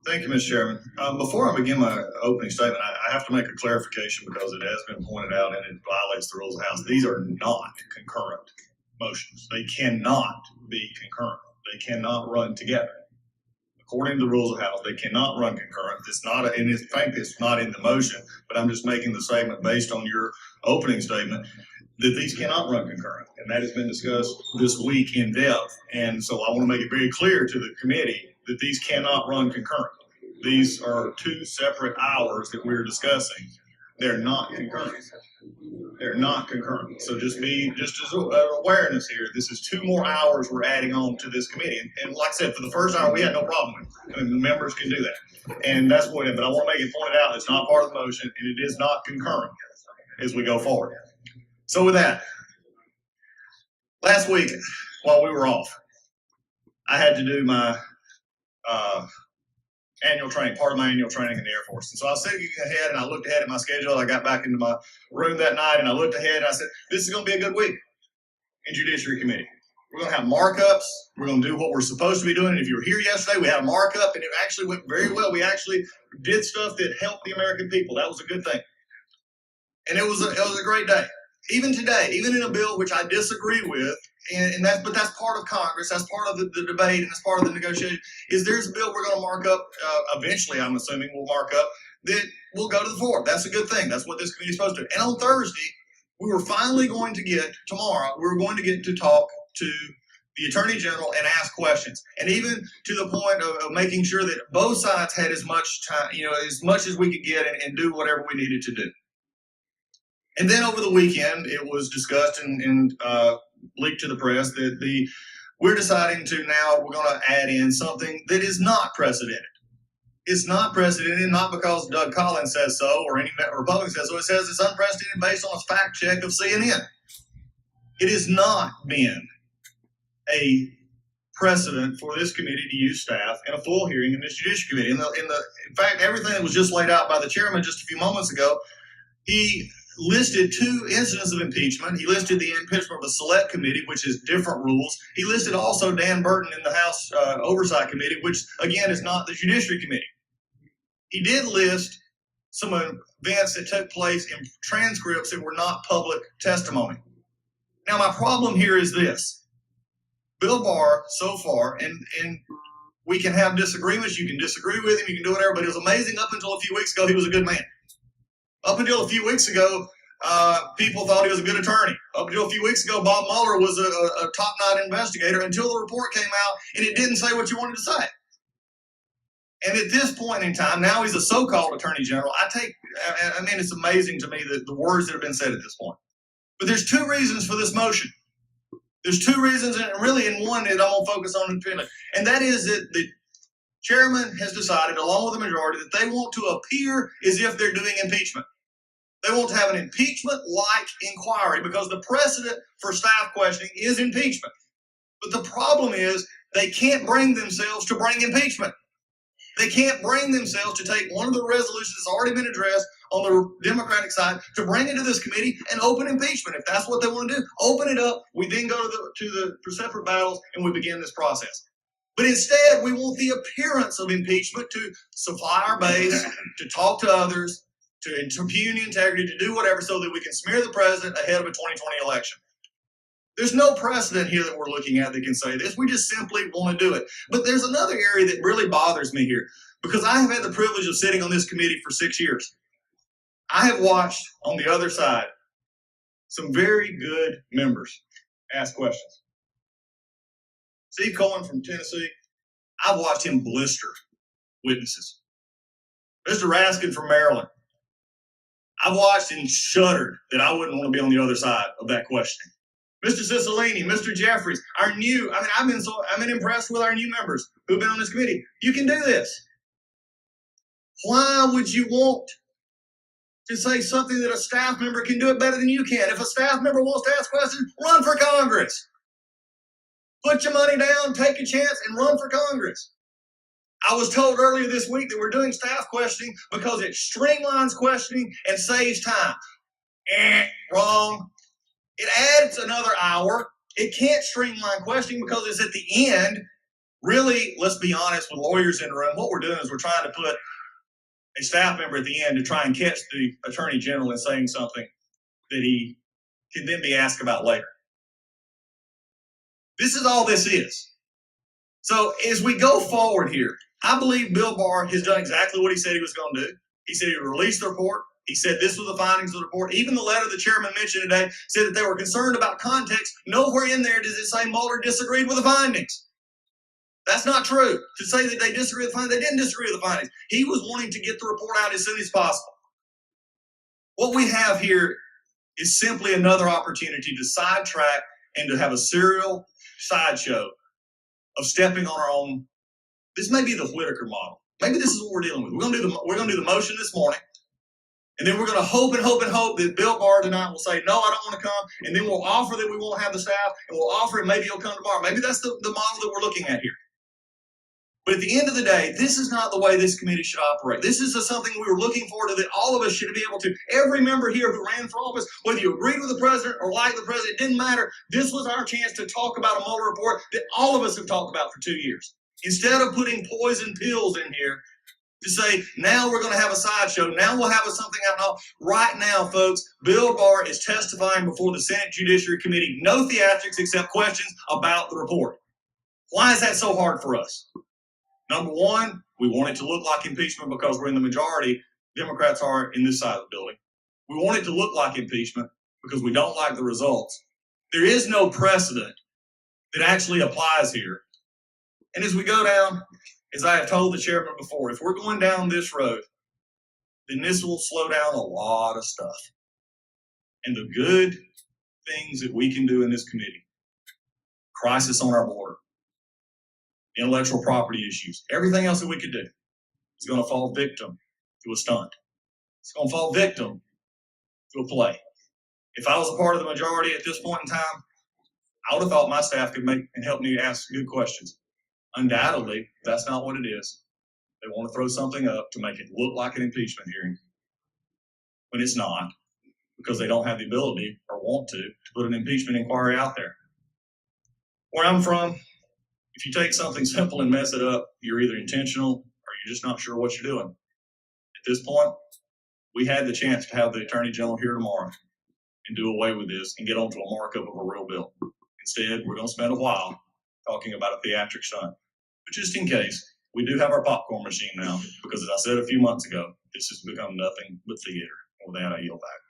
Thank you, Mr. Chairman. Before I begin my opening statement, I have to make a clarification because it has been pointed out and it violates the rules of the House. These are not concurrent motions. They cannot be concurrent. They cannot run together. According to the rules of the House, they cannot run concurrent. It's not, and in fact, it's not in the motion, but I'm just making the statement based on your opening statement that these cannot run concurrent. And that has been discussed this week in depth. And so I want to make it very clear to the committee that these cannot run concurrent. These are two separate hours that we're discussing. They're not concurrent. They're not concurrent. So just as awareness here, this is 2 more hours we're adding on to this committee. And like I said, for the first hour, we had no problem with it. I mean, the members can do that. And that's what, but I want to make it pointed out, it's not part of the motion and it is not concurrent as we go forward. So with that, last week while we were off, I had to do my annual training, part of my annual training in the Air Force. And so I was sitting ahead and I looked ahead at my schedule. I got back into my room that night and I looked ahead and I said, this is going to be a good week in Judiciary Committee. We're going to have markups. We're going to do what we're supposed to be doing. And if you were here yesterday, we had a markup and it actually went very well. We actually did stuff that helped the American people. That was a good thing. And it was a great day. Even today, even in a bill which I disagree with, but that's part of Congress, that's part of the debate, and that's part of the negotiation, is there's a bill we're going to mark up, eventually I'm assuming we'll mark up, that will go to the floor. That's a good thing. That's what this committee is supposed to do. And on Thursday, we were finally going to get, tomorrow, we were going to get to talk to the Attorney General and ask questions. And even to the point of making sure that both sides had as much time, as much as we could get and do whatever we needed to do. And then over the weekend, it was discussed and leaked to the press that we're deciding to now, we're going to add in something that is not precedented. It's not precedented, not because Doug Collins says so or any Republican says so. It says it's unprecedented based on a fact check of CNN. It has not been a precedent for this committee to use staff in a full hearing in this Judiciary Committee. In fact, everything that was just laid out by the chairman just a few moments ago, he listed 2 incidents of impeachment. He listed the impeachment of a select committee, which is different rules. He listed also Dan Burton in the House Oversight Committee, which again is not the Judiciary Committee. He did list some events that took place in transcripts that were not public testimony. Now, my problem here is this. Bill Barr, so far, and we can have disagreements. You can disagree with him. You can do whatever. But it was amazing up until a few weeks ago, he was a good man. Up until a few weeks ago, people thought he was a good attorney. Up until a few weeks ago, Bob Mueller was a top-notch investigator until the report came out and it didn't say what you wanted to say. And at this point in time, now he's a so-called Attorney General. It's amazing to me that the words that have been said at this point. But there's 2 reasons for this motion. There's 2 reasons, and really in one that I won't focus on independently. And that is that the chairman has decided, along with the majority, that they want to appear as if they're doing impeachment. They want to have an impeachment-like inquiry because the precedent for staff questioning is impeachment. But the problem is they can't bring themselves to bring impeachment. They can't bring themselves to take one of the resolutions that's already been addressed on the Democratic side to bring it to this committee and open impeachment. If that's what they want to do, open it up. We then go to the separate battles and we begin this process. But instead, we want the appearance of impeachment to supply our base, to talk to others, to impugn integrity, to do whatever so that we can smear the president ahead of a 2020 election. There's no precedent here that we're looking at that can say this. We just simply want to do it. But there's another area that really bothers me here because I have had the privilege of sitting on this committee for 6 years. I have watched on the other side some very good members ask questions. Steve Cohen from Tennessee, I've watched him blister witnesses. Mr. Raskin from Maryland, I've watched and shuddered that I wouldn't want to be on the other side of that questioning. Mr. Cicilline, Mr. Jeffries, I've been impressed with our new members who've been on this committee. You can do this. Why would you want to say something that a staff member can do it better than you can? If a staff member wants to ask questions, run for Congress. Put your money down, take a chance, and run for Congress. I was told earlier this week that we're doing staff questioning because it streamlines questioning and saves time. Wrong. It adds another hour. It can't streamline questioning because it's at the end. Really, let's be honest, with lawyers in the room, what we're doing is we're trying to put a staff member at the end to try and catch the Attorney General in saying something that he can then be asked about later. This is all this is. So as we go forward here, I believe Bill Barr has done exactly what he said he was going to do. He said he would release the report. He said this was the findings of the report. Even the letter the chairman mentioned today said that they were concerned about context. Nowhere in there does it say Mueller disagreed with the findings. That's not true. To say that they disagree with the findings, they didn't disagree with the findings. He was wanting to get the report out as soon as possible. What we have here is simply another opportunity to sidetrack and to have a serial sideshow of stepping on our own. This may be the Whitaker model. Maybe this is what we're dealing with. We're going to do the motion this morning, and then we're going to hope and hope and hope that Bill Barr tonight will say, no, I don't want to come, and then we'll offer that we won't have the staff, and we'll offer it, maybe he'll come tomorrow. Maybe that's the model that we're looking at here. But at the end of the day, this is not the way this committee should operate. This is something we were looking forward to that all of us should be able to. Every member here who ran for office, whether you agreed with the president or liked the president, it didn't matter. This was our chance to talk about a Mueller report that all of us have talked about for 2 years. Instead of putting poison pills in here to say, now we're going to have a sideshow, now we'll have something out now. Right now, folks, Bill Barr is testifying before the Senate Judiciary Committee. No theatrics except questions about the report. Why is that so hard for us? Number one, we want it to look like impeachment because we're in the majority. Democrats are in this side of the building. We want it to look like impeachment because we don't like the results. There is no precedent that actually applies here. And as we go down, as I have told the chairman before, if we're going down this road, then this will slow down a lot of stuff. And the good things that we can do in this committee, crisis on our border, intellectual property issues, everything else that we could do is going to fall victim to a stunt. It's going to fall victim to a play. If I was a part of the majority at this point in time, I would have thought my staff could make and help me ask good questions. Undoubtedly, that's not what it is. They want to throw something up to make it look like an impeachment hearing when it's not, because they don't have the ability or want to put an impeachment inquiry out there. Where I'm from, if you take something simple and mess it up, you're either intentional or you're just not sure what you're doing. At this point, we had the chance to have the Attorney General here tomorrow and do away with this and get onto a markup of a real bill. Instead, we're going to spend a while talking about a theatric stunt. But just in case, we do have our popcorn machine now because, as I said a few months ago, this has become nothing but theater. And with that, I yield back.